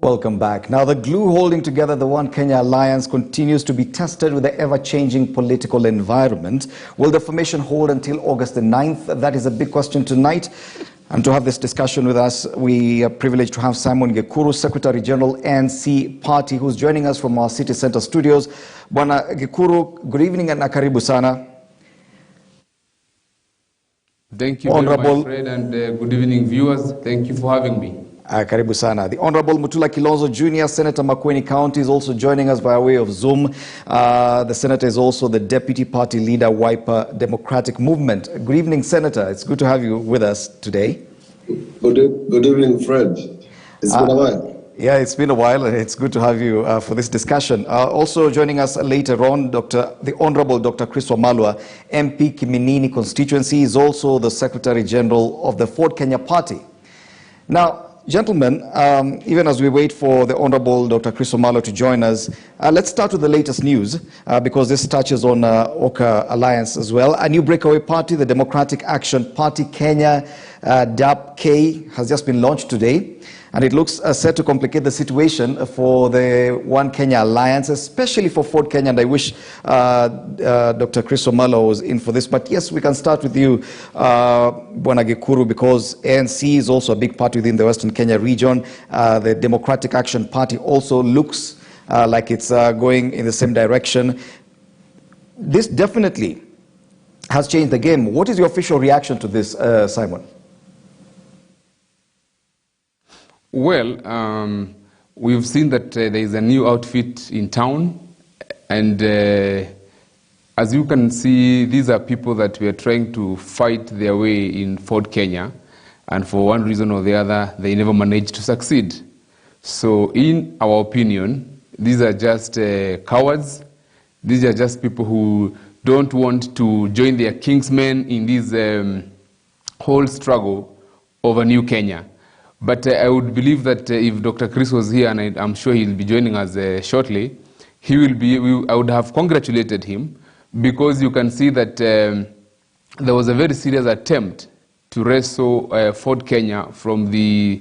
Welcome back. Now, the glue holding together the One Kenya Alliance continues to be tested with the ever-changing political environment. Will the formation hold until August the 9th? That is a big question tonight. And to have this discussion with us, we are privileged to have Simon Gekuru, Secretary General, NC Party, who's joining us from our City Center studios. Bwana Gekuru, good evening and karibu sana. Thank you very much, Fred, and good evening, viewers. Thank you for having me. Karibu sana. The Honorable Mutula Kilonzo Jr., Senator Makueni County, is also joining us by way of Zoom. The Senator is also the Deputy Party Leader, Wiper Democratic Movement. Good evening, Senator. It's good to have you with us today. Good evening, Fred. It's been a while. Yeah, it's been a while, and it's good to have you for this discussion. Also joining us later on, the Honorable Dr. Chris Wamalwa, MP Kiminini constituency, is also the Secretary General of the Ford Kenya Party. Now, gentlemen, even as we wait for the Honorable Dr. Chris Wamalwa to join us, let's start with the latest news, because this touches on OKA Alliance as well. A new breakaway party, the Democratic Action Party Kenya, DAP-K, has just been launched today. And it looks set to complicate the situation for the One Kenya Alliance, especially for Ford Kenya. And I wish Dr. Chris Wamalwa was in for this. But yes, we can start with you, Bwana Gekuru, because ANC is also a big party within the Western Kenya region. The Democratic Action Party also looks like it's going in the same direction. This definitely has changed the game. What is your official reaction to this, Simon? Well, we've seen that there is a new outfit in town, and as you can see, these are people that were trying to fight their way in Ford Kenya, and for one reason or the other, they never managed to succeed. So in our opinion, these are just cowards. These are just people who don't want to join their kingsmen in this whole struggle over New Kenya. But I would believe that if Dr. Chris was here, and I'm sure he'll be joining us shortly, I would have congratulated him, because you can see that there was a very serious attempt to wrestle Ford Kenya from the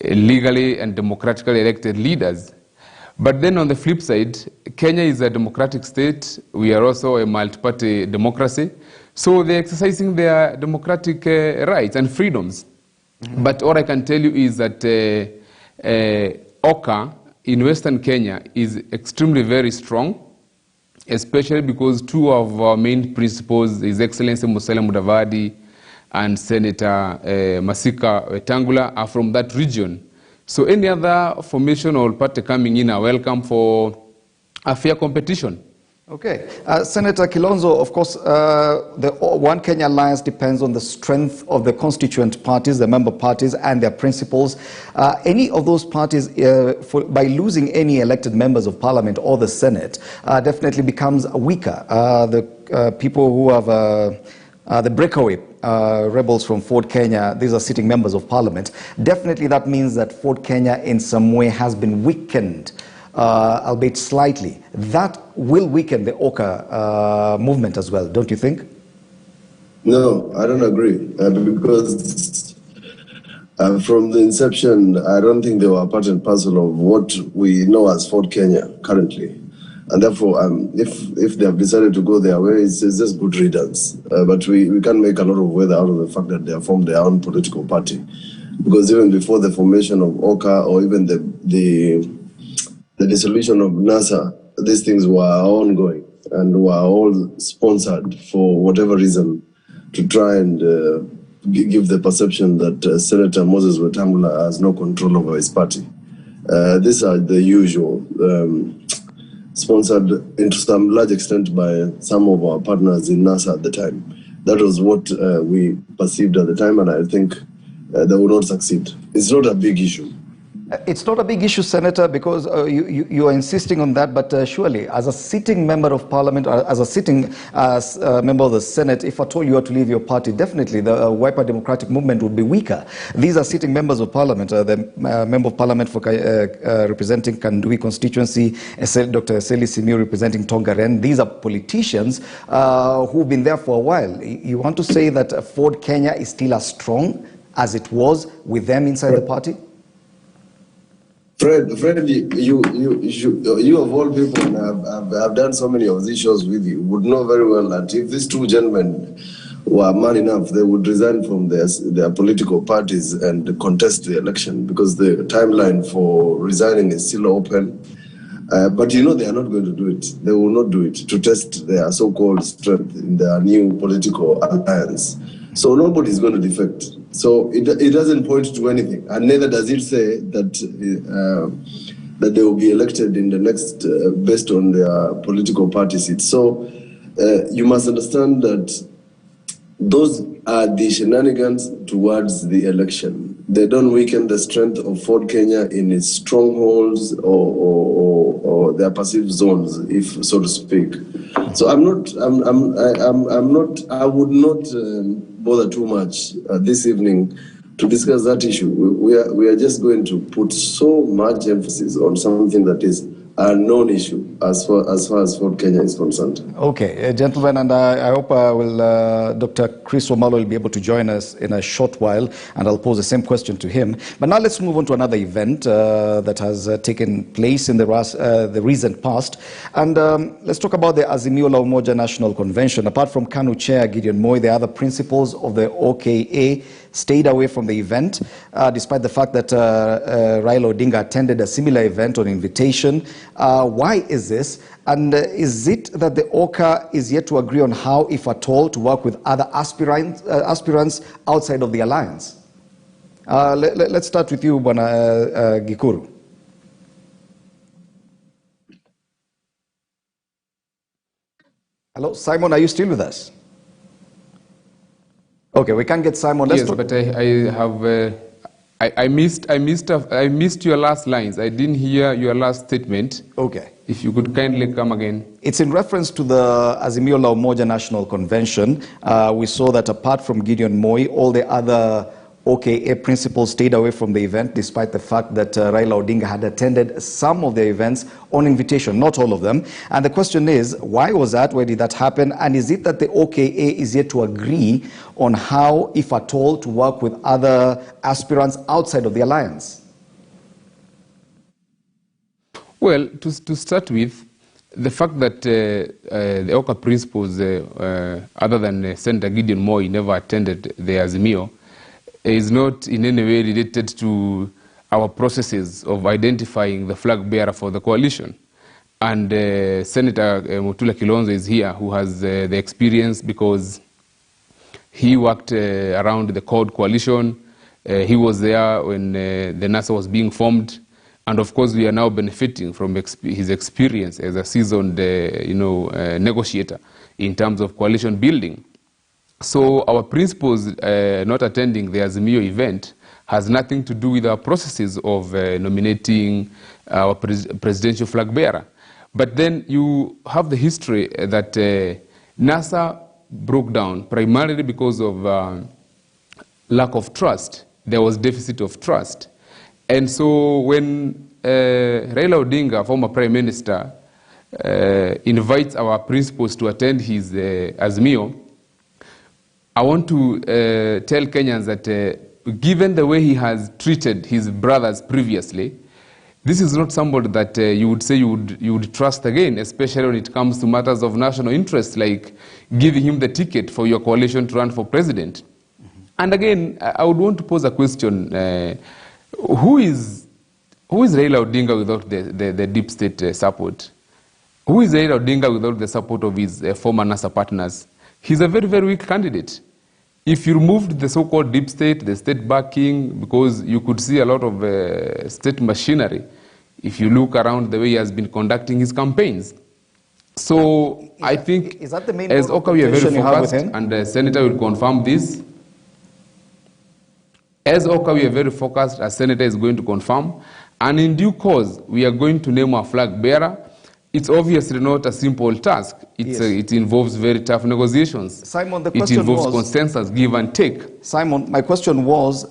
legally and democratically elected leaders. But then on the flip side, Kenya is a democratic state. We are also a multi-party democracy. So they're exercising their democratic rights and freedoms. Mm-hmm. But all I can tell you is that OKA in Western Kenya is extremely very strong, especially because two of our main principals, His Excellency Musalia Mudavadi and Senator Masika Wetangula, are from that region. So any other formation or party coming in are welcome for a fair competition. Okay. Senator Kilonzo, of course, the One Kenya Alliance depends on the strength of the constituent parties, the member parties, and their principles. Any of those parties, by losing any elected members of parliament or the Senate, definitely becomes weaker. The people who have the breakaway rebels from Ford Kenya, these are sitting members of parliament. Definitely that means that Ford Kenya in some way has been weakened, albeit slightly. That will weaken the OKA movement as well, don't you think? No, I don't agree. Because from the inception, I don't think they were part and parcel of what we know as Ford Kenya currently. And therefore, if they have decided to go their way, it's just good riddance. But we can't make a lot of weather out of the fact that they have formed their own political party. Because even before the formation of OKA, or even the dissolution of NASA, these things were ongoing and were all sponsored for whatever reason to try and give the perception that Senator Moses Wetangula has no control over his party. These are the usual, sponsored to some large extent by some of our partners in NASA at the time. That was what we perceived at the time, and I think they will not succeed. It's not a big issue. It's not a big issue, Senator, because you are insisting on that, but surely as a sitting member of parliament, or as a sitting member of the Senate, if at all you are to leave your party, definitely the Wiper Democratic Movement would be weaker. These are sitting members of parliament. The member of parliament for representing Kandui constituency, Dr. Eseli Simiyu representing Tongaren. These are politicians who've been there for a while. You want to say that Ford Kenya is still as strong as it was with them inside the party? Fred, you of all people, and I've done so many of these shows with you, would know very well that if these two gentlemen were man enough, they would resign from their political parties and contest the election, because the timeline for resigning is still open. But you know they are not going to do it. They will not do it to test their so-called strength in their new political alliance. So nobody is going to defect. So it doesn't point to anything, and neither does it say that that they will be elected in the next based on their political party seats. So you must understand that those are the shenanigans towards the election. They don't weaken the strength of Ford Kenya in its strongholds or their passive zones, if so to speak. So I would not bother too much this evening to discuss that issue. We are just going to put so much emphasis on something that is a non-issue as far as Ford Kenya is concerned. Okay, gentlemen, and I hope Dr. Chris Wamalwa will be able to join us in a short while, and I'll pose the same question to him. But now let's move on to another event that has taken place in the recent past, and let's talk about the Azimio la Umoja National Convention. Apart from KANU Chair Gideon Moi, the other principals of the OKA stayed away from the event, despite the fact that Raila Odinga attended a similar event on invitation. Why is this? And is it that the OKA is yet to agree on how, if at all, to work with other aspirants outside of the alliance? Let's start with you, Bwana Gikuru. Hello, Simon, are you still with us? Okay, we can't get Simon. Yes, but I missed your last lines. I didn't hear your last statement. Okay. If you could kindly come again. It's in reference to the Azimio la Umoja National Convention. We saw that apart from Gideon Moi, all the other OKA principals stayed away from the event, despite the fact that Raila Odinga had attended some of the events on invitation, not all of them. And the question is, why was that? Why did that happen? And is it that the OKA is yet to agree on how, if at all, to work with other aspirants outside of the alliance? Well, to start with, the fact that the OKA principals, other than Senator Gideon Moi, never attended the Azimio, is not in any way related to our processes of identifying the flag bearer for the coalition. And Senator Mutula Kilonzo is here, who has the experience because he worked around the CORD coalition. He was there when the NASA was being formed. And of course, we are now benefiting from his experience as a seasoned negotiator in terms of coalition building. So our principals not attending the Azimio event has nothing to do with our processes of nominating our presidential flag bearer. But then you have the history that NASA broke down primarily because of lack of trust. There was deficit of trust. And so when Raila Odinga, former Prime Minister, invites our principals to attend his Azimio, I want to tell Kenyans that given the way he has treated his brothers previously, this is not somebody that you would say you would trust again, especially when it comes to matters of national interest, like giving him the ticket for your coalition to run for president. Mm-hmm. And again, I would want to pose a question. Who is Raila Odinga without the deep state support? Who is Raila Odinga without the support of his former NASA partners? He's a very, very weak candidate. If you removed the so-called deep state, the state backing, because you could see a lot of state machinery, if you look around the way he has been conducting his campaigns. So I think is that the main as OKA we are very focused, and the Senator will confirm this. As OKA we are very focused, as Senator is going to confirm, and in due course we are going to name our flag bearer. It's obviously not a simple task. It involves very tough negotiations. Simon, the question it involves consensus, give and take. Simon, my question was,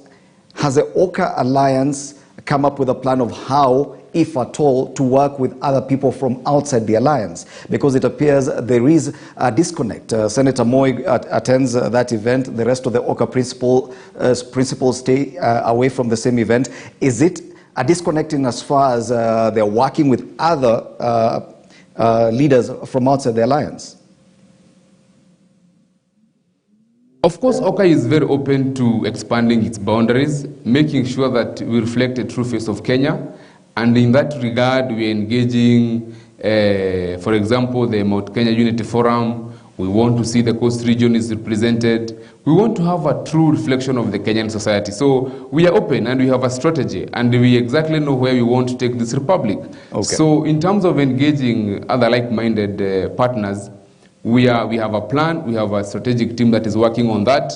has the OKA alliance come up with a plan of how, if at all, to work with other people from outside the alliance? Because it appears there is a disconnect. Senator Moi attends that event. The rest of the OKA principals stay away from the same event. Is it are disconnecting as far as they're working with other leaders from outside the alliance? Of course, OKA is very open to expanding its boundaries, making sure that we reflect the true face of Kenya. And in that regard, we are engaging, for example, the Mount Kenya Unity Forum. We want to see the coast region is represented. We want to have a true reflection of the Kenyan society. So we are open and we have a strategy and we exactly know where we want to take this republic. Okay. So in terms of engaging other like-minded partners, we have a plan, we have a strategic team that is working on that.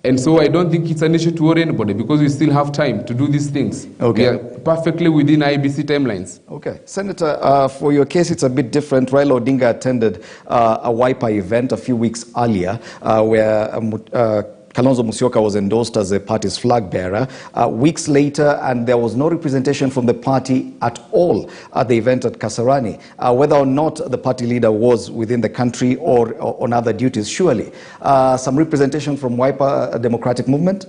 And so I don't think it's an issue to worry anybody because we still have time to do these things. Okay. We are perfectly within IBC timelines. Okay. Senator, for your case, it's a bit different. Raila Odinga attended a Wiper event a few weeks earlier where Kalonzo Musyoka was endorsed as the party's flag bearer. Weeks later, and there was no representation from the party at all at the event at Kasarani. Whether or not the party leader was within the country or on other duties, surely. Some representation from Wiper Democratic Movement?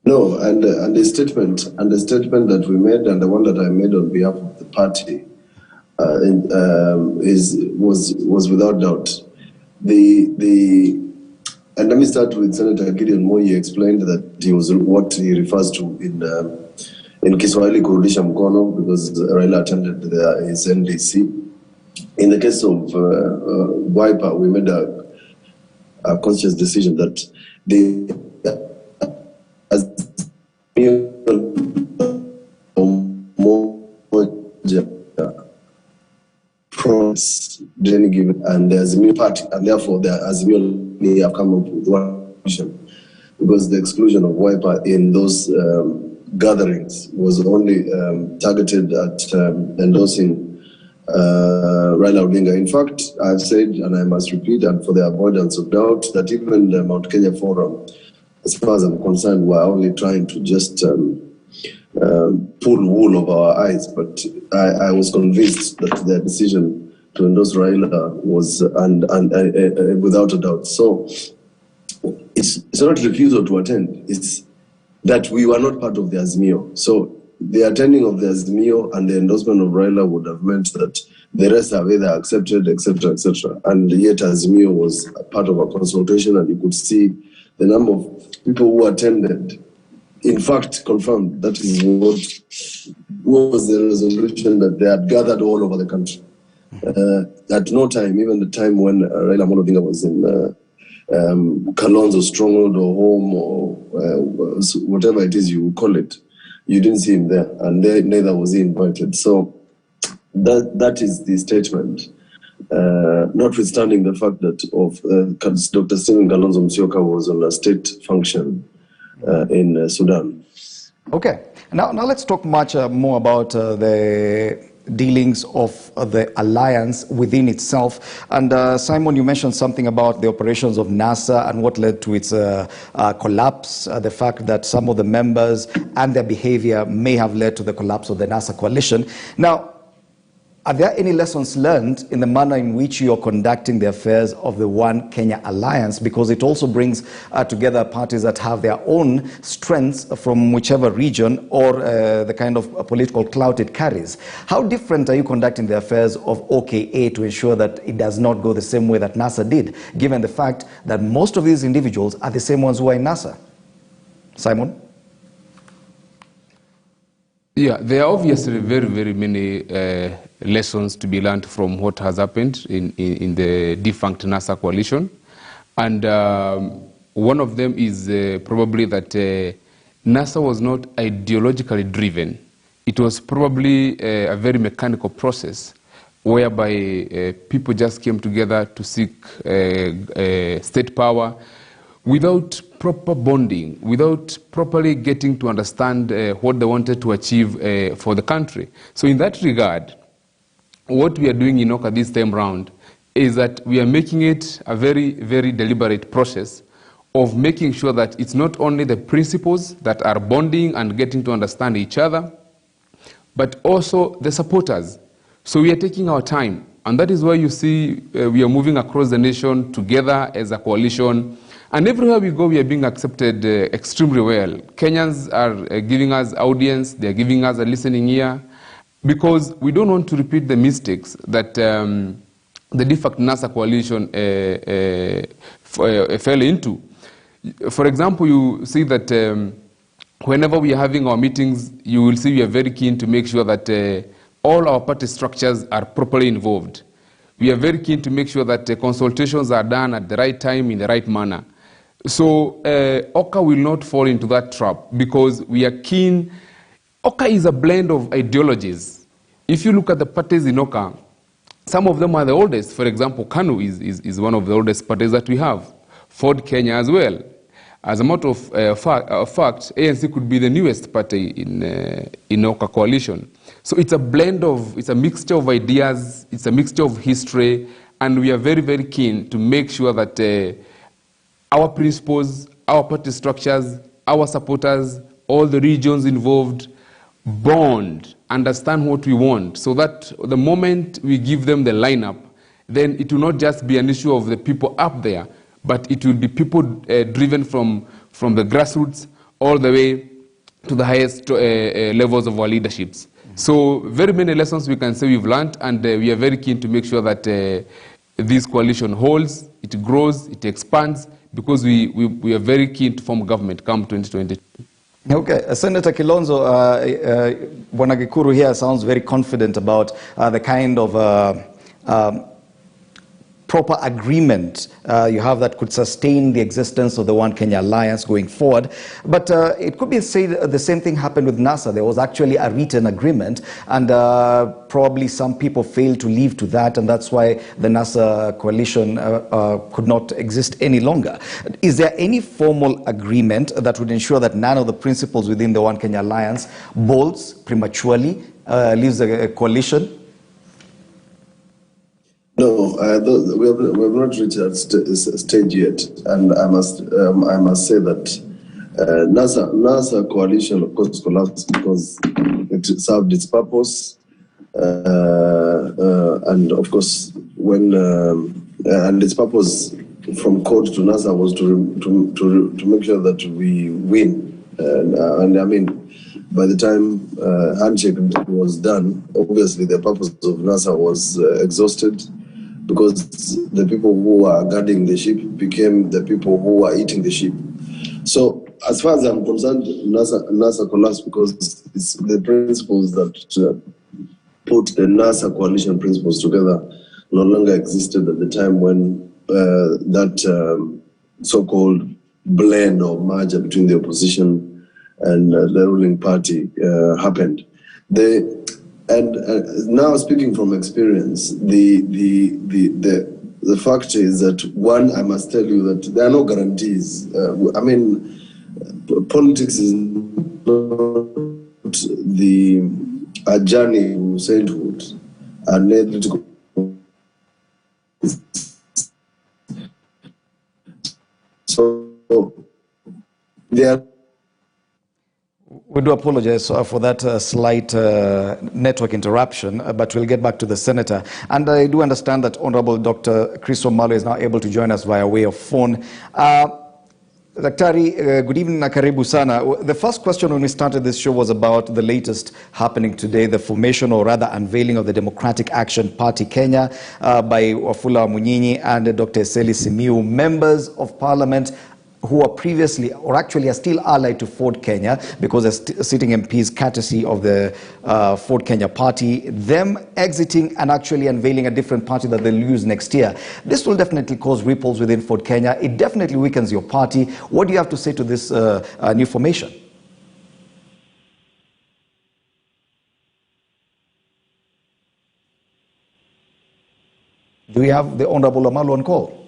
No, and the statement that we made and the one that I made on behalf of the party was without doubt. And let me start with Senator Gideon Moi. He explained that he was what he refers to in Kiswahili kurudisha mkono because Raila attended his NDC. In the case of Wiper, we made a conscious decision that promise didn't give it, and the Azimio party, and therefore the Azimio have come up with one vision, because the exclusion of Wiper in those gatherings was only targeted at endorsing Raila Odinga. In fact, I've said, and I must repeat, and for the avoidance of doubt, that even the Mount Kenya Forum, as far as I'm concerned, were only trying to just pull wool over our eyes. But I was convinced that their decision to endorse Raila was and without a doubt. So it's not refusal to attend. It's that we were not part of the Azimio. So the attending of the Azimio and the endorsement of Raila would have meant that the rest have either accepted, etc., etc. And yet Azimio was a part of a consultation, and you could see the number of people who attended. In fact, confirmed that is what was the resolution that they had gathered all over the country. At no time, even the time when Raila Odinga was in Kalonzo's stronghold or home or whatever it is you call it, you didn't see him there, and neither was he invited. So that is the statement. Notwithstanding the fact that Dr. Stephen Kalonzo Musyoka was on a state function in Sudan. Okay. Now let's talk much more about the dealings of the alliance within itself. And Simon, you mentioned something about the operations of NASA and what led to its collapse, the fact that some of the members and their behavior may have led to the collapse of the NASA coalition. Now, are there any lessons learned in the manner in which you are conducting the affairs of the One Kenya Alliance? Because it also brings together parties that have their own strengths from whichever region or the kind of political clout it carries. How different are you conducting the affairs of OKA to ensure that it does not go the same way that NASA did, given the fact that most of these individuals are the same ones who are in NASA? Simon? Yeah, there are obviously very, very many lessons to be learned from what has happened in the defunct NASA coalition. And one of them is probably that NASA was not ideologically driven. It was probably a very mechanical process whereby people just came together to seek state power without proper bonding, without properly getting to understand what they wanted to achieve for the country. So in that regard, what we are doing in OKA this time round is that we are making it a very, very deliberate process of making sure that it's not only the principals that are bonding and getting to understand each other, but also the supporters. So we are taking our time, and that is why you see we are moving across the nation together as a coalition. And everywhere we go, we are being accepted extremely well. Kenyans are giving us audience, they are giving us a listening ear, because we don't want to repeat the mistakes that the de facto NASA coalition fell into. For example, you see that whenever we are having our meetings, you will see we are very keen to make sure that all our party structures are properly involved. We are very keen to make sure that consultations are done at the right time, in the right manner. So OKA will not fall into that trap, because we are keen. OKA is a blend of ideologies. If you look at the parties in OKA, some of them are the oldest. For example, KANU is one of the oldest parties that we have. Ford Kenya as well. As a matter of fact, ANC could be the newest party in OKA coalition. So it's a blend of, it's a mixture of ideas, it's a mixture of history, and we are very, very keen to make sure that our principles, our party structures, our supporters, all the regions involved, bond, understand what we want, so that the moment we give them the lineup, then it will not just be an issue of the people up there, but it will be people driven from the grassroots all the way to the highest levels of our leaderships. So very many lessons we can say we've learned, and we are very keen to make sure that this coalition holds, it grows, it expands, because we are very keen to form government come 2020. Okay, Senator Kilonzo, Bwana Gikuru here sounds very confident about the kind of proper agreement you have that could sustain the existence of the One Kenya Alliance going forward. But it could be said the same thing happened with NASA. There was actually a written agreement, and probably some people failed to live to that, and that's why the NASA coalition could not exist any longer. Is there any formal agreement that would ensure that none of the principles within the One Kenya Alliance bolts prematurely, leaves a coalition? No, we have not reached that stage yet, and I must say that NASA coalition, of course, collapsed because it served its purpose, and of course, when and its purpose from code to NASA was to make sure that we win, and I mean, by the time handshake was done, obviously the purpose of NASA was exhausted, because the people who are guarding the ship became the people who are eating the ship. So as far as I'm concerned, NASA collapsed because it's the principles that put the NASA coalition principles together no longer existed at the time when that so-called blend or merger between the opposition and the ruling party happened. And now, speaking from experience, the fact is that, one, I must tell you that there are no guarantees. I mean, politics is not a journey to sainthood, and so there. We do apologize for that slight network interruption, but we'll get back to the senator. And I do understand that Honorable Dr. Chris Omalo is now able to join us via way of phone. Daktari, good evening na karibu sana. The first question when we started this show was about the latest happening today, the formation or rather unveiling of the Democratic Action Party Kenya by Wafula Munyinyi and Dr. Eseli Simiu, members of parliament who are previously, or actually are still allied to Ford Kenya because they're sitting MPs courtesy of the Ford Kenya party, them exiting and actually unveiling a different party that they'll use next year. This will definitely cause ripples within Ford Kenya. It definitely weakens your party. What do you have to say to this new formation? Do we have the Honorable Amalu on call?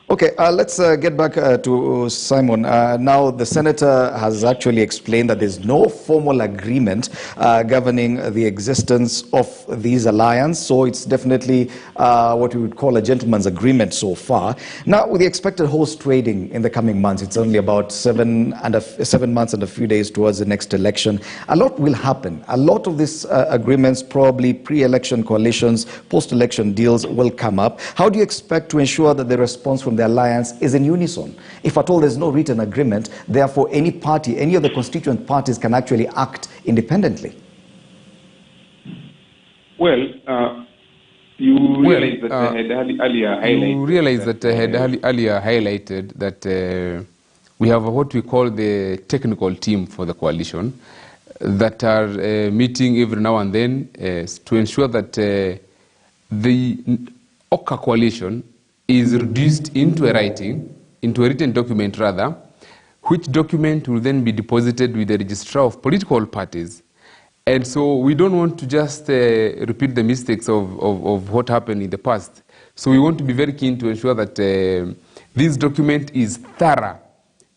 Okay. Okay, let's get back to Simon. Now, the senator has actually explained that there's no formal agreement governing the existence of these alliances, so it's definitely what we would call a gentleman's agreement so far. Now, with the expected horse trading in the coming months, it's only about 7 months and a few days towards the next election. A lot will happen. A lot of these agreements, probably pre-election coalitions, post-election deals will come up. How do you expect to ensure that the response from the alliance is in unison? If at all there's no written agreement, therefore any party, any of the constituent parties can actually act independently. Well, you realize that I had earlier highlighted that we have what we call the technical team for the coalition that are meeting every now and then to ensure that the OKA coalition is reduced into a written document rather, which document will then be deposited with the registrar of political parties. And so we don't want to just repeat the mistakes of what happened in the past. So we want to be very keen to ensure that this document is thorough,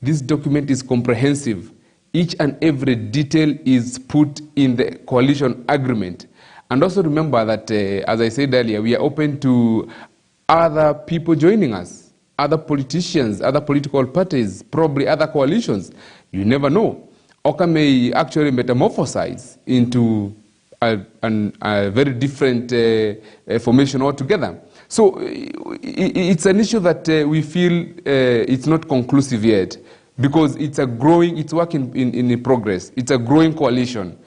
this document is comprehensive, each and every detail is put in the coalition agreement. And also remember that, as I said earlier, we are open to other people joining us, other politicians, other political parties, probably other coalitions. You never know. OKA may actually metamorphosize into a very different formation altogether. So it's an issue that we feel it's not conclusive yet, because it's work in progress. It's a growing coalition.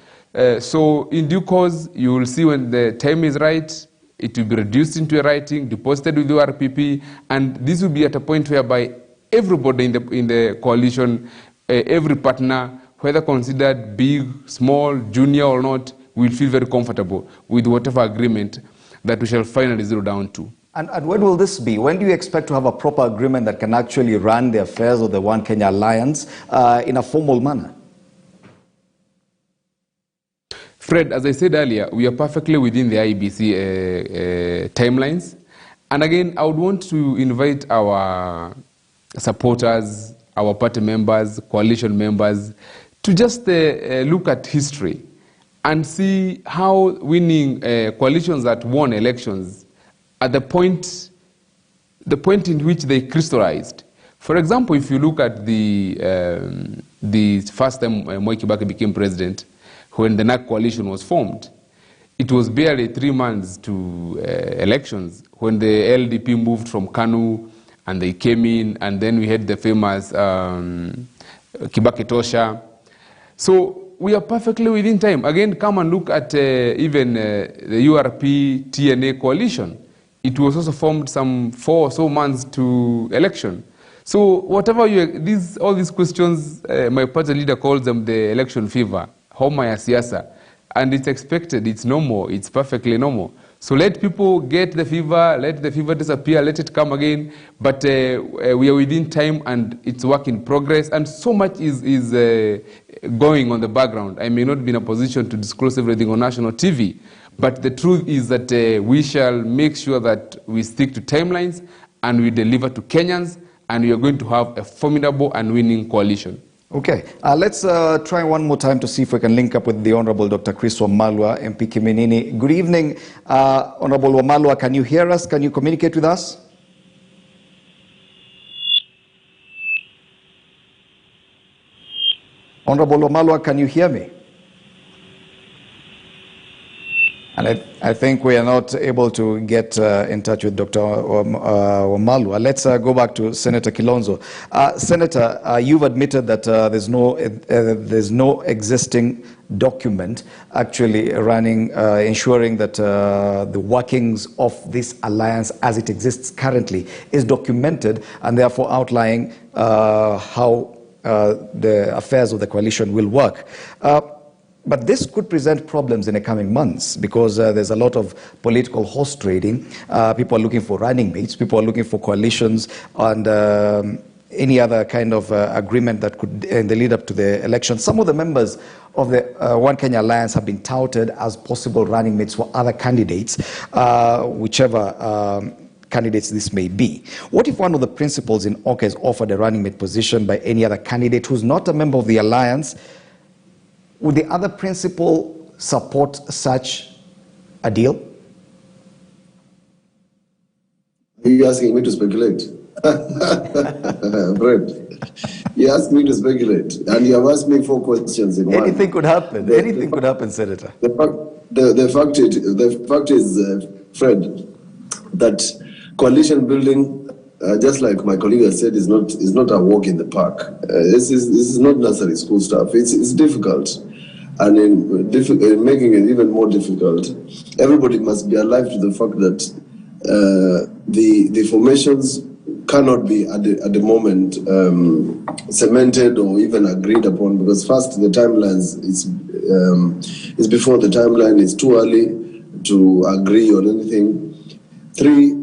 So in due course, you will see when the time is right, it will be reduced into a writing, deposited with the RPP, and this will be at a point whereby everybody in the coalition, every partner, whether considered big, small, junior or not, will feel very comfortable with whatever agreement that we shall finally zero down to. And when will this be? When do you expect to have a proper agreement that can actually run the affairs of the One Kenya Alliance in a formal manner? Fred, as I said earlier, we are perfectly within the IBC timelines. And again, I would want to invite our supporters, our party members, coalition members, to just look at history and see how winning coalitions that won elections at the point in which they crystallized. For example, if you look at the first time Mwai Kibaki became president, when the NAC coalition was formed, it was barely 3 months to elections when the LDP moved from KANU and they came in, and then we had the famous Kibaki Tosha. So we are perfectly within time. Again, come and look at even the URP TNA coalition. It was also formed some 4 or so months to election. So whatever all these questions, my party leader calls them the election fever. Homa ya siasa, and it's expected, it's normal, it's perfectly normal. So let people get the fever, let the fever disappear, let it come again, but we are within time and it's work in progress, and so much is going on the background. I may not be in a position to disclose everything on national TV, but the truth is that we shall make sure that we stick to timelines and we deliver to Kenyans, and we are going to have a formidable and winning coalition. Okay, let's try one more time to see if we can link up with the Honorable Dr. Chris Wamalwa, MP Kiminini. Good evening, Honorable Wamalwa. Can you hear us? Can you communicate with us? Honorable Wamalwa, can you hear me? And I think we are not able to get in touch with Dr. Wamalwa. Let's go back to Senator Kilonzo. Senator, you've admitted that there's no existing document actually running, ensuring that the workings of this alliance as it exists currently is documented, and therefore outlining how the affairs of the coalition will work. But this could present problems in the coming months, because there's a lot of political horse trading. People are looking for running mates, people are looking for coalitions, and any other kind of agreement that could, in the lead up to the election. Some of the members of the One Kenya Alliance have been touted as possible running mates for other candidates, whichever candidates this may be. What if one of the principals in OKA is offered a running mate position by any other candidate who's not a member of the alliance? Would the other principal support such a deal? Are you asking me to speculate? Brett, you asked me to speculate, and you have asked me 4 questions in one. Anything could happen. Anything could happen, Senator. The fact is, Fred, that coalition building, just like my colleague has said, is not a walk in the park. This is not nursery school stuff. It's difficult, and in making it even more difficult, everybody must be alive to the fact that the formations cannot be at the moment cemented or even agreed upon, because first the timelines is before the timeline. It's too early to agree on anything. 3,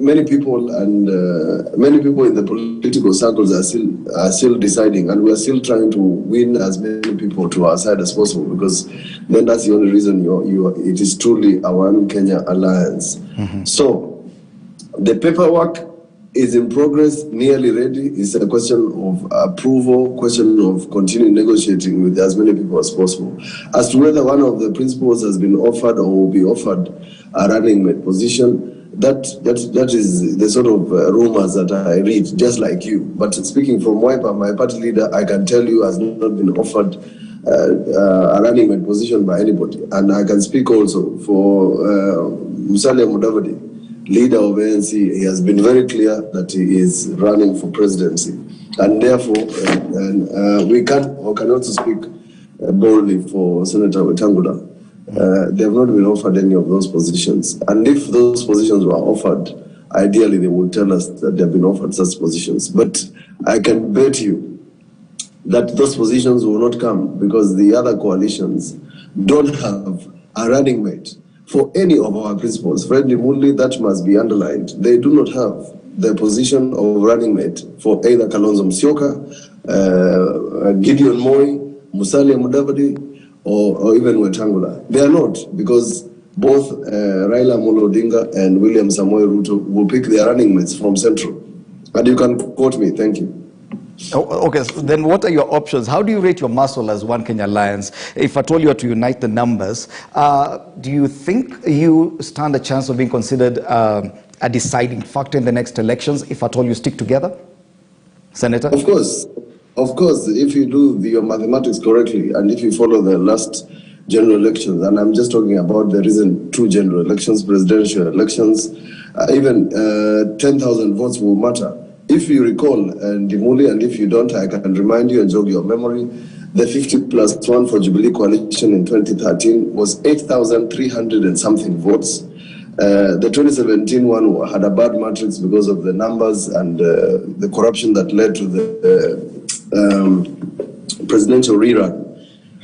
many people in the political circles are still deciding, and we are still trying to win as many people to our side as possible, because then that's the only reason it is truly a One Kenya alliance. So the paperwork is in progress, nearly ready. It's a question of approval, question of continuing negotiating with as many people as possible. As to whether one of the principals has been offered or will be offered a running mate position, that is the sort of rumors that I read, just like you. But speaking from Wiper, my party leader, I can tell you has not been offered a running mate position by anybody. And I can speak also for Musalia Mudavadi, leader of ANC. He has been very clear that he is running for presidency, and therefore, we can also speak boldly for Senator Wetangula. They have not been offered any of those positions, and if those positions were offered, ideally they would tell us that they have been offered such positions. But I can bet you that those positions will not come, because the other coalitions don't have a running mate for any of our principals. Friendly Mundi, that must be underlined. They do not have the position of running mate for either Kalonzo Musyoka, Gideon Moi, Musalia Mudavadi, or even Wetangula. They are not, because both Raila Amolo Odinga and William Samoei Ruto will pick their running mates from Central. And you can quote me. Thank you. Okay, so then what are your options? How do you rate your muscle as One Kenya Alliance? If at all you are to unite the numbers, do you think you stand a chance of being considered a deciding factor in the next elections, if at all you stick together, Senator? Of course, if you do your mathematics correctly, and if you follow the last general elections, and I'm just talking about the recent 2 general elections, presidential elections, even 10,000 votes will matter. If you recall, Ndimuli, and if you don't, I can remind you and jog your memory, the 50+1 for Jubilee Coalition in 2013 was 8,300 and something votes. The 2017 one had a bad matrix because of the numbers and the corruption that led to the presidential rerun.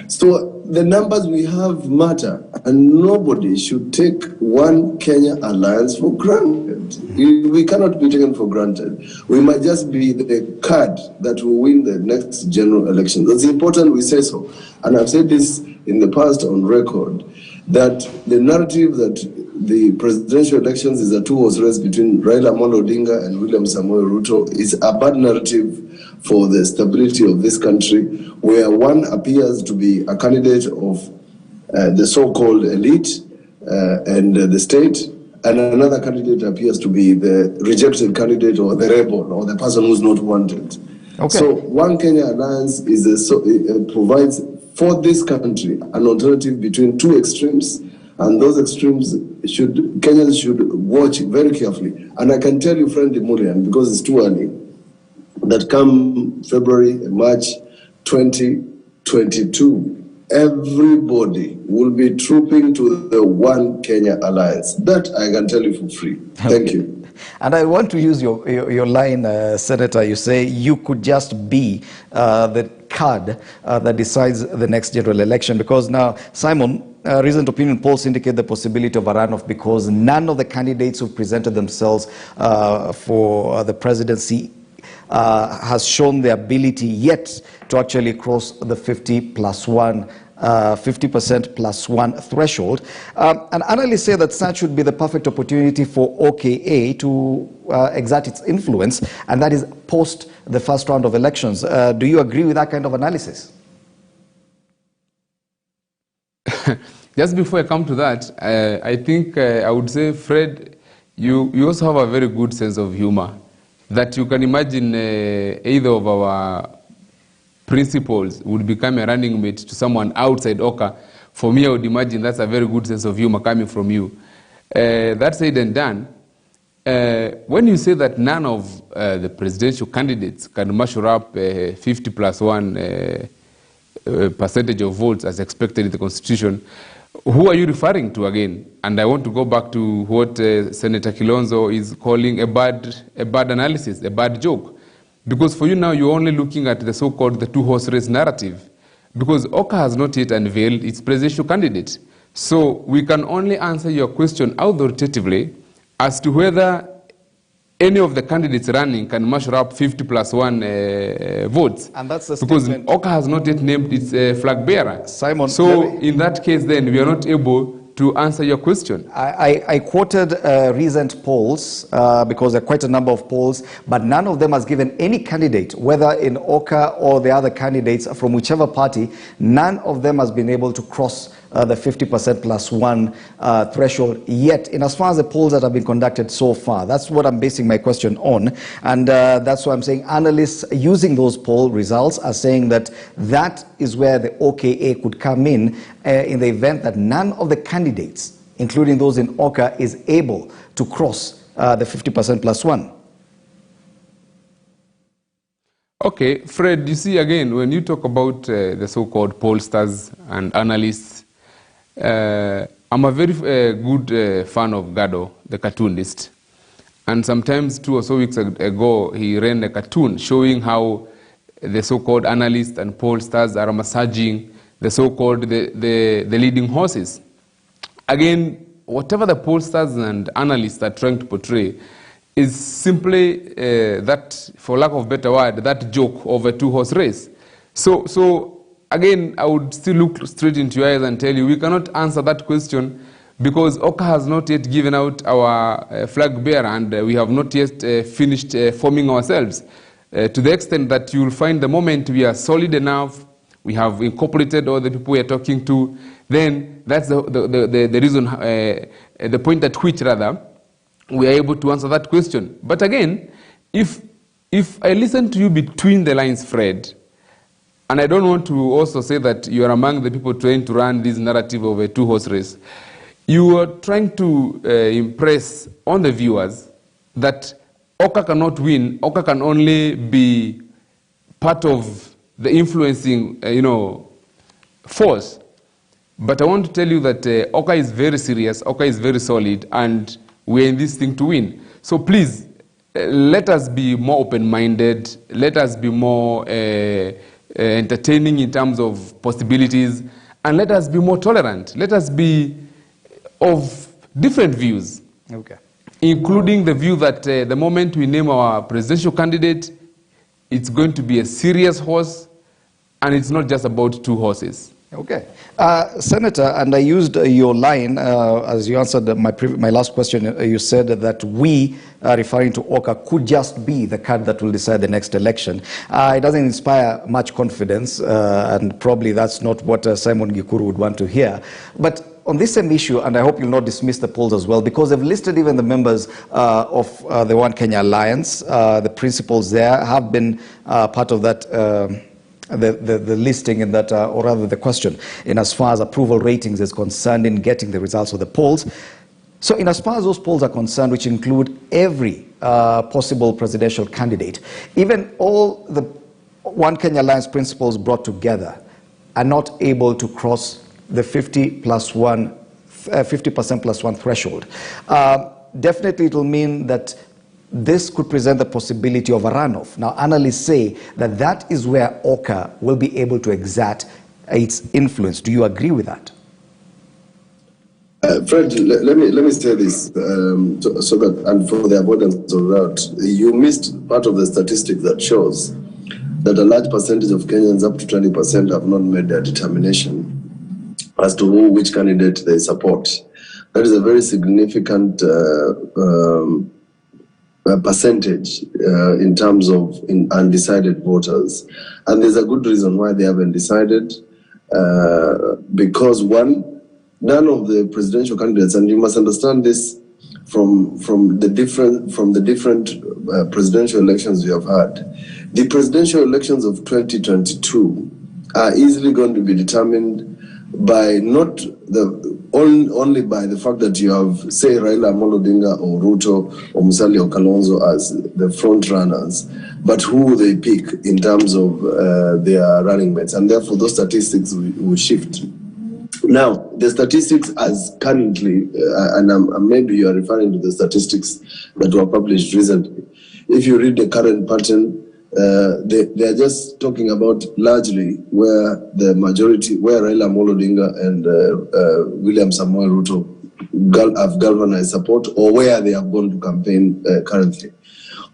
So the numbers we have matter, and nobody should take One Kenya Alliance for granted. We cannot be taken for granted. We might just be the card that will win the next general election. That's important we say so. And I've said this in the past on record, that the narrative that the presidential elections is a two-horse race between Raila Amolo Odinga and William Samoei Ruto is a bad narrative for the stability of this country, where one appears to be a candidate of the so-called elite and the state, and another candidate appears to be the rejected candidate or the rebel or the person who's not wanted. Okay. So One Kenya Alliance provides for this country an alternative between two extremes, and those extremes Kenyans should watch very carefully. And I can tell you, friend Mulian, because it's too early, that come February, March 2022, everybody will be trooping to the One Kenya Alliance. That I can tell you for free. Thank you. And I want to use your line, Senator. You say you could just be the card that decides the next general election. Because now, Simon, recent opinion polls indicate the possibility of a runoff because none of the candidates who presented themselves for the presidency has shown the ability yet to actually cross the 50+1 50% plus one threshold. And analysts say that such would be the perfect opportunity for OKA to exert its influence, and that is post the first round of elections. Do you agree with that kind of analysis? Just before I come to that, I think I would say, Fred, you also have a very good sense of humor, that you can imagine either of our principals would become a running mate to someone outside OKA. For me, I would imagine that's a very good sense of humor coming from you. That said and done, when you say that none of the presidential candidates can measure up 50 plus 1 percentage of votes as expected in the Constitution, who are you referring to again? And I want to go back to what Senator Kilonzo is calling a bad analysis, a bad joke. Because for you now, you're only looking at the so-called the two-horse race narrative. Because OKA has not yet unveiled its presidential candidate. So we can only answer your question authoritatively as to whether any of the candidates running can measure up 50 plus 1 votes. And that's the because statement. OKA has not yet named its flag bearer. Simon, so in that case, then we are not able to answer your question. I quoted recent polls because there are quite a number of polls, but none of them has given any candidate, whether in OKA or the other candidates from whichever party, none of them has been able to cross the 50% plus 1 threshold yet, in as far as the polls that have been conducted so far. That's what I'm basing my question on. And that's why I'm saying analysts using those poll results are saying that that is where the OKA could come in the event that none of the candidates, including those in OKA, is able to cross the 50% plus 1. Okay, Fred, you see, again, when you talk about the so-called pollsters and analysts, I'm a very good fan of Gado, the cartoonist. And sometimes 2 or so weeks ago, he ran a cartoon showing how the so-called analysts and pollsters are massaging the so-called the leading horses. Again, whatever the pollsters and analysts are trying to portray is simply that, for lack of a better word, that joke of a two-horse race. So again, I would still look straight into your eyes and tell you we cannot answer that question because OKA has not yet given out our flag bearer, and we have not yet finished forming ourselves. To the extent that you will find the moment we are solid enough, we have incorporated all the people we are talking to, then that's the reason, the point at which, rather, we are able to answer that question. But again, if I listen to you between the lines, Fred, and I don't want to also say that you are among the people trying to run this narrative of a two-horse race. You are trying to impress on the viewers that OKA cannot win. OKA can only be part of the influencing, force. But I want to tell you that OKA is very serious. OKA is very solid, and we're in this thing to win. So please, let us be more open-minded. Let us be more entertaining in terms of possibilities, and let us be more tolerant. Let us be of different views, including the view that the moment we name our presidential candidate, it's going to be a serious horse, and it's not just about two horses. Okay. Senator, and I used your line as you answered my last question. You said that we, referring to OKA, could just be the card that will decide the next election. It doesn't inspire much confidence, and probably that's not what Simon Gikuru would want to hear. But on this same issue, and I hope you'll not dismiss the polls as well, because they've listed even the members of the One Kenya Alliance, the principals there have been part of that the listing in that, or rather the question, in as far as approval ratings is concerned in getting the results of the polls. So in as far as those polls are concerned, which include every possible presidential candidate, even all the One Kenya Alliance principals brought together are not able to cross the 50% plus 1 threshold. Definitely it will mean that this could present the possibility of a runoff. Now, analysts say that that is where OKA will be able to exert its influence. Do you agree with that? Fred, let me say this, so that, and for the avoidance of doubt, you missed part of the statistic that shows that a large percentage of Kenyans, up to 20%, have not made their determination. as to which candidate they support. That is a very significant percentage in terms of undecided voters. And there's a good reason why they haven't decided, because one, none of the presidential candidates, and you must understand this from the different presidential elections we have had. The presidential elections of 2022 are easily going to be determined by not only by the fact that you have, say, Raila Amolo Odinga or Ruto or Musalia or Kalonzo as the front runners, but who they pick in terms of their running mates, and therefore those statistics will shift. Now, the statistics as currently, and maybe you are referring to the statistics that were published recently. If you read the current pattern, they are just talking about largely where the majority, where Raila Amolo Odinga and William Samoei Ruto have galvanized support, or where they have gone to campaign currently.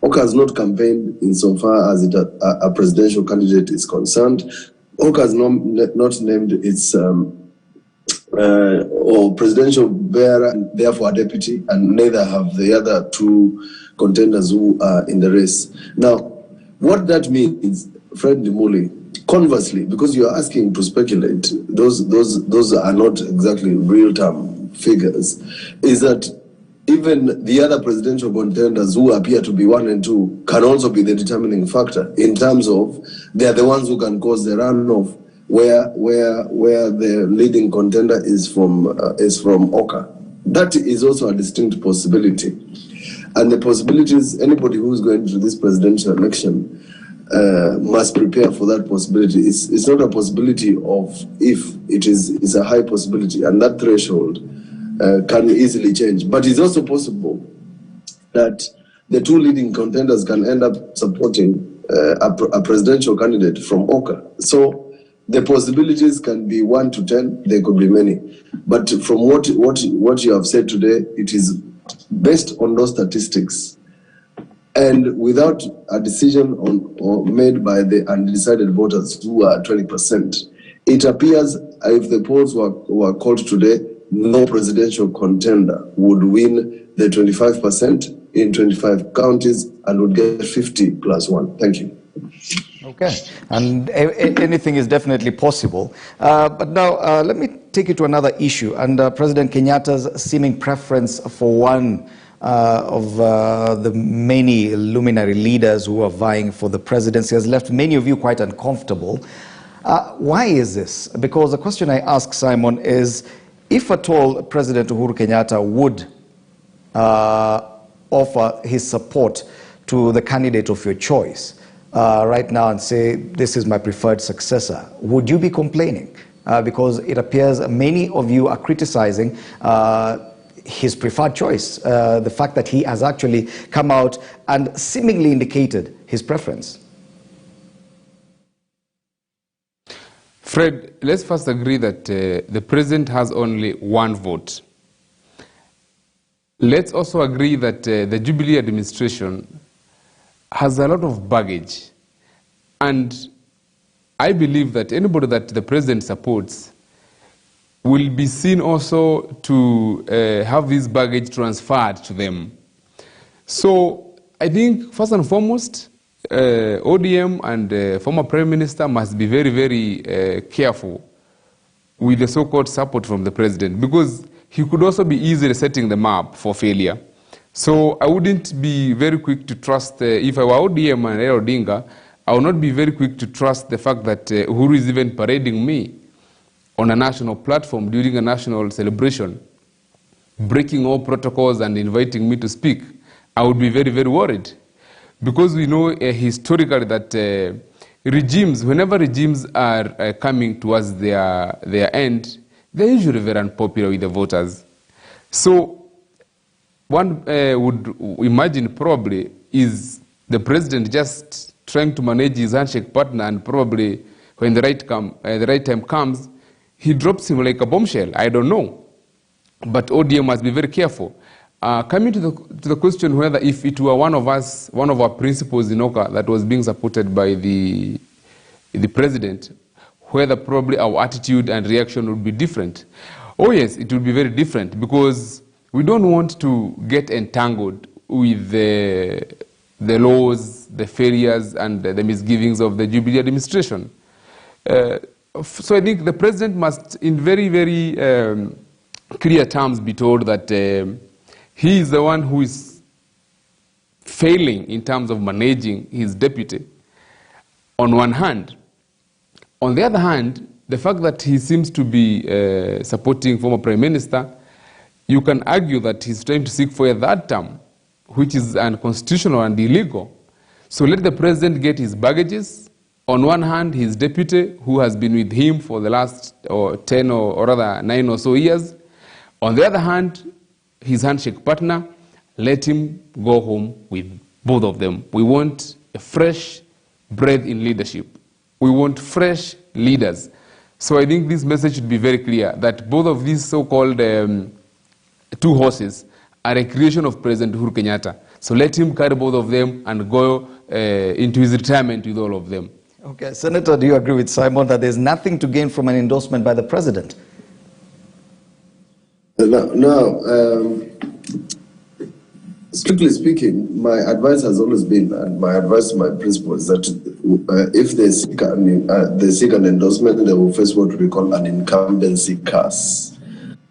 OKA has not campaigned insofar as a presidential candidate is concerned. OKA has not named its or presidential bearer, therefore a deputy, and neither have the other two contenders who are in the race. Now, what that means, Fred Ndimuli, conversely, because you are asking to speculate, those are not exactly real-time figures, is that even the other presidential contenders who appear to be 1 and 2 can also be the determining factor in terms of they are the ones who can cause the runoff where the leading contender is from OKA. That is also a distinct possibility. And the possibilities, anybody who is going to this presidential election must prepare for that possibility. It's not a possibility of if, it's a high possibility, and that threshold can easily change. But it's also possible that the two leading contenders can end up supporting a presidential candidate from OKA. So the possibilities can be 1 to 10, there could be many. But from what you have said today, it is based on those statistics and without a decision or made by the undecided voters who are 20%. It appears, if the polls were called today, no presidential contender would win the 25% in 25 counties and would get 50 plus 1. Thank you. Okay, and anything is definitely possible. But now let me take you to another issue, and President Kenyatta's seeming preference for one of the many luminary leaders who are vying for the presidency has left many of you quite uncomfortable. Why is this? Because the question I ask, Simon, is if at all President Uhuru Kenyatta would offer his support to the candidate of your choice right now and say, this is my preferred successor, would you be complaining? Because it appears many of you are criticizing his preferred choice, the fact that he has actually come out and seemingly indicated his preference. Fred, let's first agree that the president has only one vote. Let's also agree that the Jubilee administration has a lot of baggage. And I believe that anybody that the president supports will be seen also to have this baggage transferred to them. So I think first and foremost, ODM and former Prime Minister must be very, very careful with the so-called support from the president, because he could also be easily setting them up for failure. So I wouldn't be very quick to trust, if I were ODM and Raila Odinga, I would not be very quick to trust the fact that Uhuru is even parading me on a national platform during a national celebration, breaking all protocols and inviting me to speak. I would be very, very worried. Because we know historically that regimes, whenever regimes are coming towards their end, they're usually very unpopular with the voters. So one would imagine probably is the president just trying to manage his handshake partner, and probably when the right time comes, he drops him like a bombshell. I don't know. But ODM must be very careful. Coming to the question whether if it were one of our principals in OKA that was being supported by the president, whether probably our attitude and reaction would be different. Oh yes, it would be very different, because we don't want to get entangled with the laws, the failures, and the misgivings of the Jubilee administration. So I think the president must, in very, very clear terms, be told that he is the one who is failing in terms of managing his deputy, on one hand. On the other hand, the fact that he seems to be supporting former Prime Minister, you can argue that he's trying to seek for a third term, which is unconstitutional and illegal. So let the president get his baggages. On one hand, his deputy, who has been with him for the last 10 or rather 9 or so years. On the other hand, his handshake partner, let him go home with both of them. We want a fresh breath in leadership. We want fresh leaders. So I think this message should be very clear, that both of these so-called two horses are a creation of President Uhuru Kenyatta. So let him carry both of them and go into his retirement with all of them. Okay, Senator, do you agree with Simon that there's nothing to gain from an endorsement by the president? No. Strictly speaking, my advice has always been, and my advice to my principal is that if they seek an endorsement, they will face what we call an incumbency curse.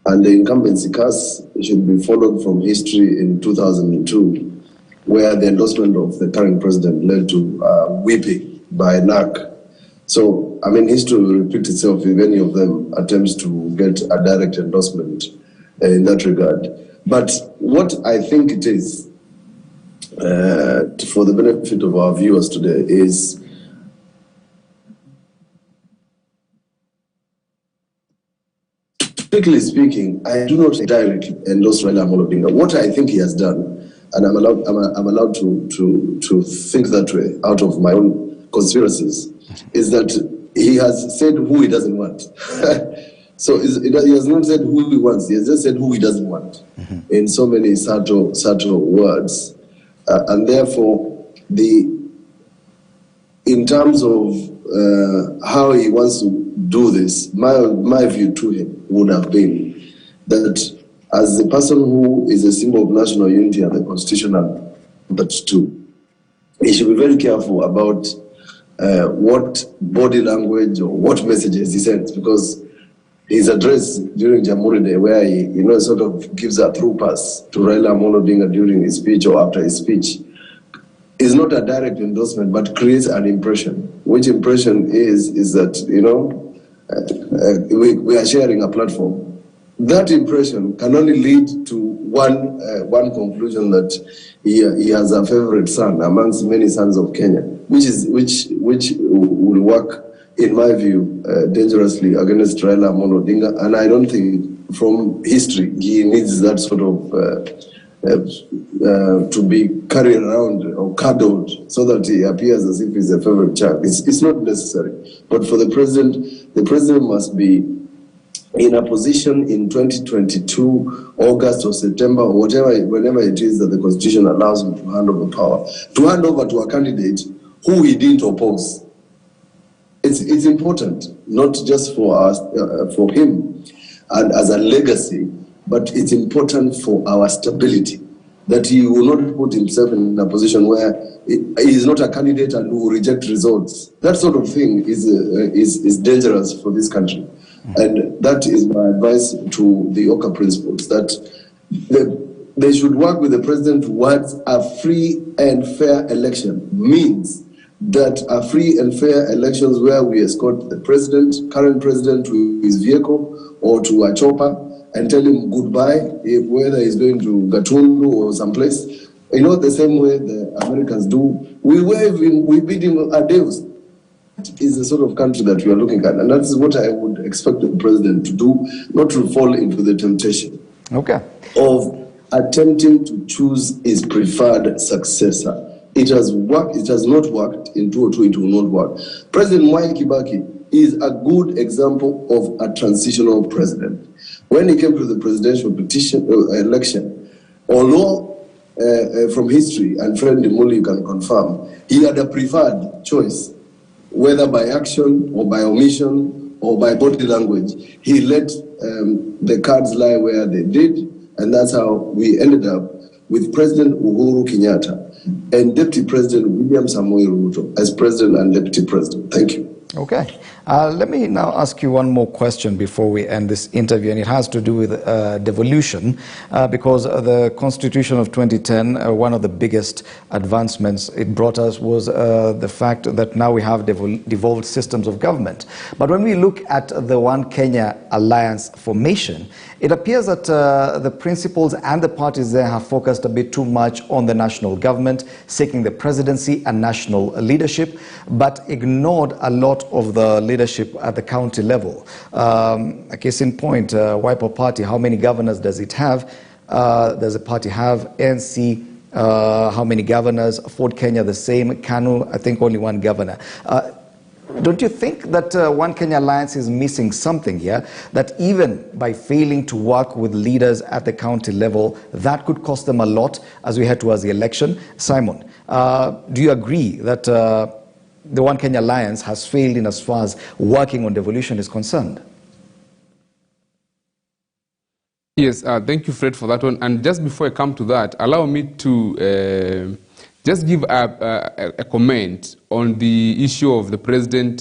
And the incumbency curse should be followed from history in 2002, where the endorsement of the current president led to whipping by NAC. So, I mean, history will repeat itself if any of them attempts to get a direct endorsement in that regard. But what I think it is, for the benefit of our viewers today, is strictly speaking, I do not directly endorse Raila Amolo Odinga. What I think he has done, and I'm allowed to think that way out of my own conspiracies, is that he has said who he doesn't want. So he has not said who he wants, he has just said who he doesn't want, in so many subtle words. And therefore, in terms of how he wants to do this, my view to him would have been that as the person who is a symbol of national unity and the constitutional that too, he should be very careful about what body language or what messages he sends, because his address during Jamhuri Day, where he sort of gives a through pass to Raila Amolo Odinga during his speech or after his speech, is not a direct endorsement, but creates an impression. Which impression is that, we are sharing a platform. That impression can only lead to one conclusion, that he has a favorite son amongst many sons of Kenya, which will work, in my view, dangerously against Raila Amolo Odinga. And I don't think, from history, he needs that sort of to be carried around or cuddled so that he appears as if he's a favorite child. It's not necessary. But for the president must be in a position in 2022, August or September, or whenever it is that the Constitution allows him to hand over power, to hand over to a candidate who he didn't oppose. It's important, not just for us, for him and as a legacy, but it's important for our stability, that he will not put himself in a position where he is not a candidate and will reject results. That sort of thing is dangerous for this country. And that is my advice to the OKA principals, that they should work with the president towards a free and fair election. Means that a free and fair elections where we escort the current president, to his vehicle or to a chopper and tell him goodbye, whether he's going to Gatundu or someplace. The same way the Americans do. We wave him, we bid him adios. That is the sort of country that we are looking at, and that is what I would expect the president to do, not to fall into the temptation of attempting to choose his preferred successor. It has worked, it has not worked. In 2002, it will not work. President Mwai Kibaki is a good example of a transitional president. When he came to the presidential election, although from history, and friend Muli can confirm, he had a preferred choice. whether by action or by omission or by body language, he let the cards lie where they did, and that's how we ended up with President Uhuru Kenyatta and Deputy President William Samoei Ruto as President and Deputy President. Thank you. Okay. Let me now ask you one more question before we end this interview, and it has to do with devolution, because the Constitution of 2010, one of the biggest advancements it brought us was the fact that now we have devolved systems of government. But when we look at the One Kenya Alliance formation, it appears that the principals and the parties there have focused a bit too much on the national government, seeking the presidency and national leadership, but ignored a lot of the leadership at the county level. A case in point, Wiper Party, how many governors does it have? Does the party have? ANC, how many governors? Ford Kenya, the same. KANU, I think only one governor. Don't you think that One Kenya Alliance is missing something here, that even by failing to work with leaders at the county level, that could cost them a lot as we head towards the election? Simon, do you agree that the One Kenya Alliance has failed in as far as working on devolution is concerned? Yes, thank you, Fred, for that one. And just before I come to that, allow me to just give a comment on the issue of the president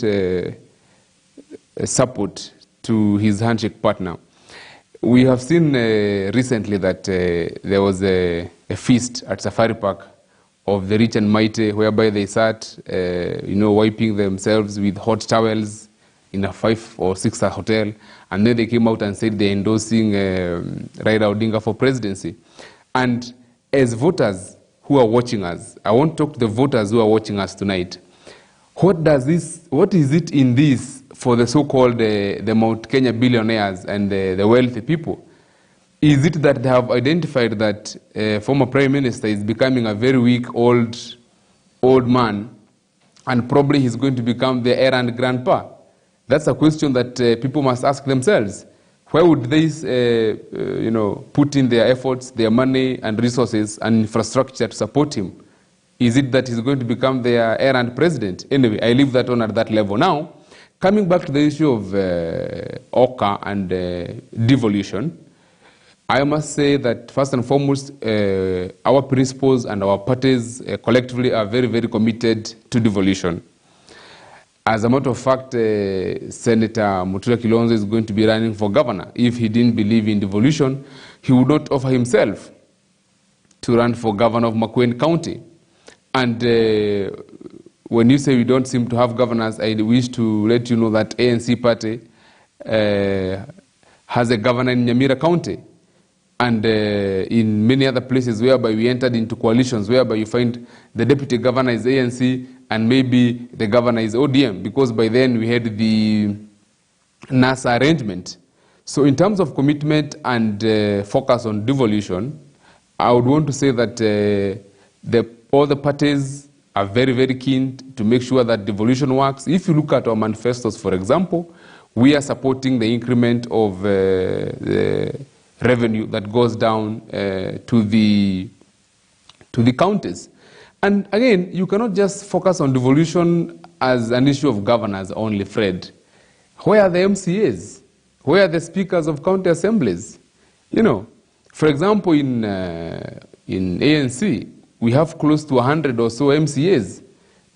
support to his handshake partner. We have seen recently that there was a feast at Safari Park of the rich and mighty, whereby they sat, wiping themselves with hot towels in a 5 or 6-star hotel, and then they came out and said they're endorsing Raila Odinga for presidency. And as voters who are watching us, I want to talk to the voters who are watching us tonight. What is it in this for the so-called the Mount Kenya billionaires and the wealthy people? Is it that they have identified that former Prime Minister is becoming a very weak old man, and probably he's going to become the errand grandpa? That's a question that people must ask themselves. Where would they, put in their efforts, their money and resources and infrastructure to support him? Is it that he's going to become their errand president? Anyway, I leave that on at that level. Now, coming back to the issue of OKA and devolution, I must say that first and foremost, our principals and our parties collectively are very, very committed to devolution. As a matter of fact, Senator Mutula Kilonzo is going to be running for governor. If he didn't believe in devolution, he would not offer himself to run for governor of Makueni County. And when you say we don't seem to have governors, I wish to let you know that ANC party has a governor in Nyamira County. And in many other places whereby we entered into coalitions, whereby you find the deputy governor is ANC and maybe the governor is ODM, because by then we had the NASA arrangement. So in terms of commitment and focus on devolution, I would want to say that all the parties are very, very keen to make sure that devolution works. If you look at our manifestos, for example, we are supporting the increment of the revenue that goes down to the counties. And again, you cannot just focus on devolution as an issue of governors only, Fred. Where are the MCAs? Where are the speakers of county assemblies? For example, in ANC, we have close to 100 or so MCAs.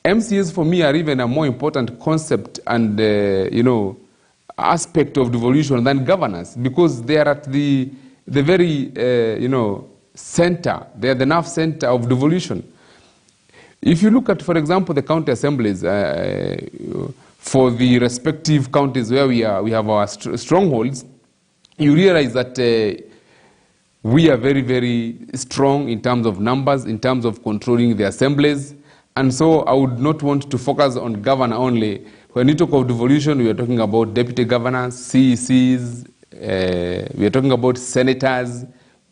MCAs for me are even a more important concept and, aspect of devolution than governors, because they are at the very, center. They are the nerve center of devolution. If you look at, for example, the county assemblies for the respective counties where we have our strongholds, you realize that we are very, very strong in terms of numbers, in terms of controlling the assemblies. And so I would not want to focus on governor only. When you talk of devolution, we are talking about deputy governors, CECs, we are talking about senators,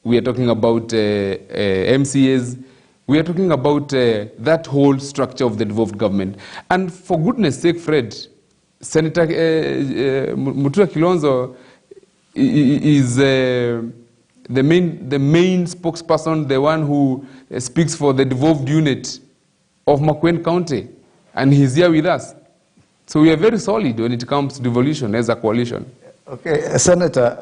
we are talking about MCAs, we are talking about that whole structure of the devolved government. And for goodness sake, Fred, Senator Mutula Kilonzo is the main spokesperson, the one who speaks for the devolved unit of Makueni County, and he's here with us. So we are very solid when it comes to devolution as a coalition. Okay, Senator,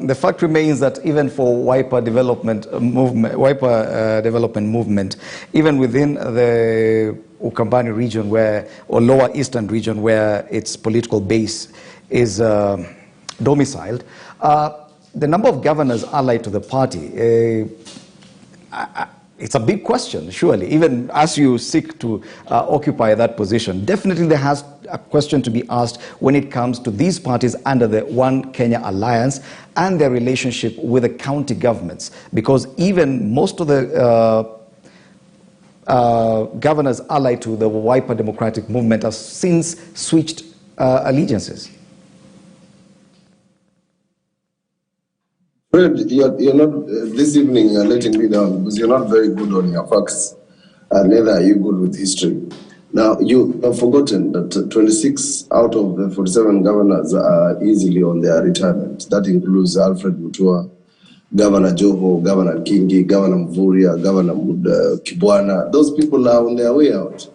the fact remains that even for Wiper development movement, even within the Ukambani region or lower eastern region where its political base is domiciled, the number of governors allied to the party, it's a big question, surely, even as you seek to occupy that position. Definitely there has a question to be asked when it comes to these parties under the One Kenya Alliance and their relationship with the county governments, because even most of the governors allied to the Wiper Democratic Movement have since switched allegiances. Fred, you're not, this evening you're letting me down because you're not very good on your facts, and neither are you good with history. Now, you have forgotten that 26 out of the 47 governors are easily on their retirement. That includes Alfred Mutua, Governor Joho, Governor Kingi, Governor Mvuria, Governor Kibwana. Those people are on their way out.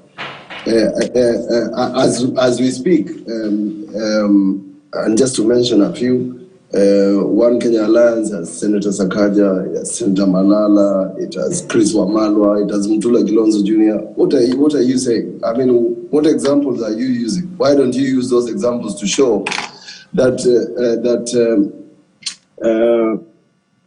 As we speak, and just to mention a few, One Kenya Alliance has Senator Sakaja, it has Senator Malala, it has Chris Wamalwa, it has Mutula Kilonzo Jr. What are you saying? I mean, what examples are you using? Why don't you use those examples to show that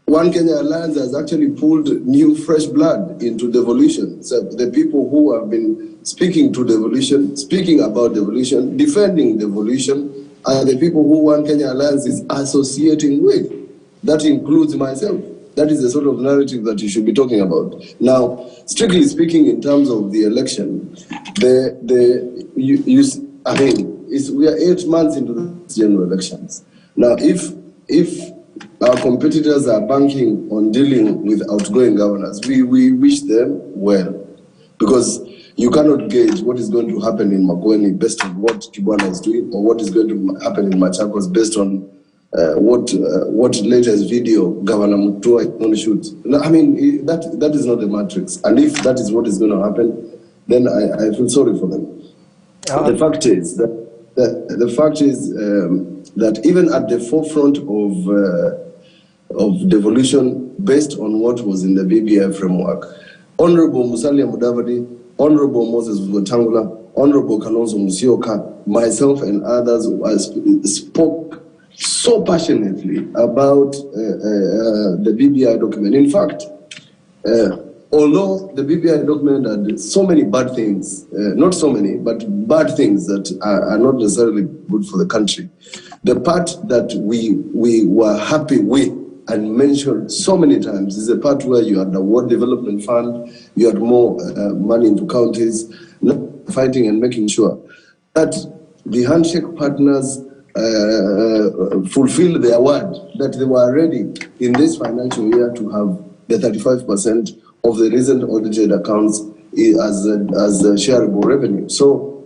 One Kenya Alliance has actually pulled new fresh blood into devolution? So the people who have been speaking to devolution, speaking about devolution, defending devolution, and the people who One Kenya Alliance is associating with. That includes myself. That is the sort of narrative that you should be talking about. Now, strictly speaking, in terms of the election, we are 8 months into the general elections. Now, if our competitors are banking on dealing with outgoing governors, we wish them well, because you cannot gauge what is going to happen in Makueni based on what Kibwana is doing, or what is going to happen in Machakos based on what latest video Governor Mutua is going to shoot. I mean, that is not the matrix. And if that is what is going to happen, then I feel sorry for them. The fact is that even at the forefront of devolution, based on what was in the BBI framework, Honorable Musalia Mudavadi, Honorable Moses Wetangula, Honorable Kalonzo Musyoka, myself and others spoke so passionately about the BBI document. In fact, although the BBI document had so many bad things, not so many, but bad things that are not necessarily good for the country, the part that we were happy with and mentioned so many times is the part where you had the World Development Fund, you had more money into counties, fighting and making sure that the handshake partners fulfill their word, that they were ready in this financial year to have the 35% of the recent audited accounts as shareable revenue. So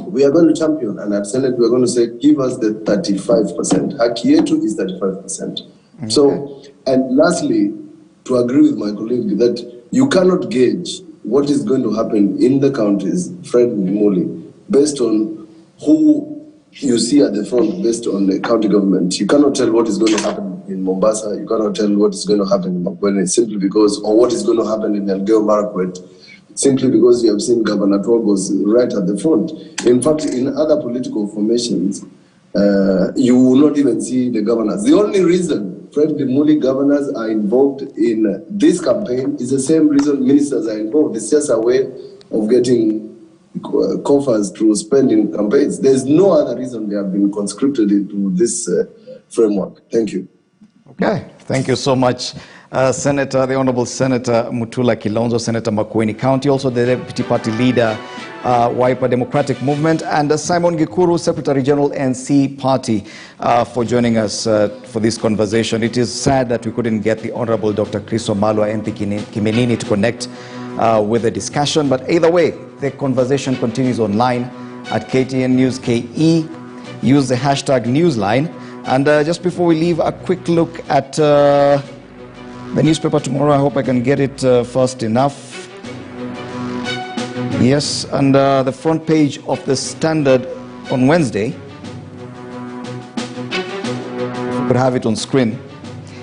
we are going to champion, and at Senate we are going to say, give us the 35%. Haki yetu is 35%. Okay. So, and lastly, to agree with my colleague that you cannot gauge what is going to happen in the counties, Fred Mimoli, based on who you see at the front, based on the county government. You cannot tell what is going to happen in Mombasa. You cannot tell what is going to happen in Makueni simply because, or what is going to happen in Elgeyo Marakwet, simply because you have seen Governor Twagos right at the front. In fact, in other political formations, you will not even see the governors. The only reason Fred Mimoli governors are involved in this campaign is the same reason ministers are involved. It's just a way of getting coffers to spend in campaigns. There's no other reason they have been conscripted into this framework. Thank you. Okay, thank you so much, Senator, the Honorable Senator Mutula Kilonzo, Senator Makueni County, also the Deputy Party Leader, Wiper Democratic Movement, and Simon Gikuru, Secretary General, NC Party, for joining us for this conversation. It is sad that we couldn't get the Honorable Dr. Chris Wamalwa, MP Kiminini, to connect with the discussion, but either way, the conversation continues online at KTN News KE. Use the hashtag NEWSLINE. And just before we leave, a quick look at the newspaper tomorrow. I hope I can get it fast enough. Yes, and the front page of the Standard on Wednesday. We could have it on screen.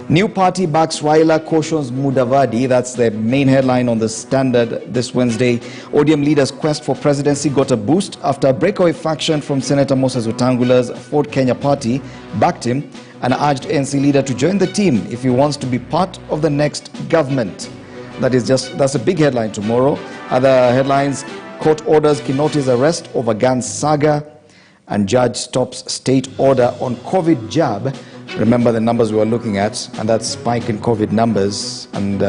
New party backs Raila, cautions Mudavadi. That's the main headline on the Standard this Wednesday. ODM leader's quest for presidency got a boost after a breakaway faction from Senator Moses Wetangula's Ford Kenya party backed him and urged ANC leader to join the team if he wants to be part of the next government. That's a big headline tomorrow. Other headlines: court orders Kinoti's arrest over gun saga, and judge stops state order on COVID jab. Remember the numbers we were looking at, and that spike in COVID numbers, and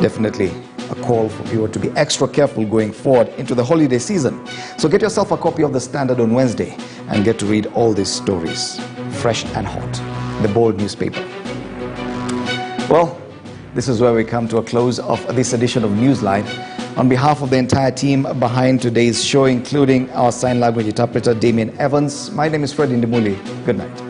definitely a call for people to be extra careful going forward into the holiday season. So get yourself a copy of the Standard on Wednesday and get to read all these stories, fresh and hot. The Bold newspaper. Well, this is where we come to a close of this edition of Newsline. On behalf of the entire team behind today's show, including our sign language interpreter, Damien Evans, my name is Fred Indimuli. Good night.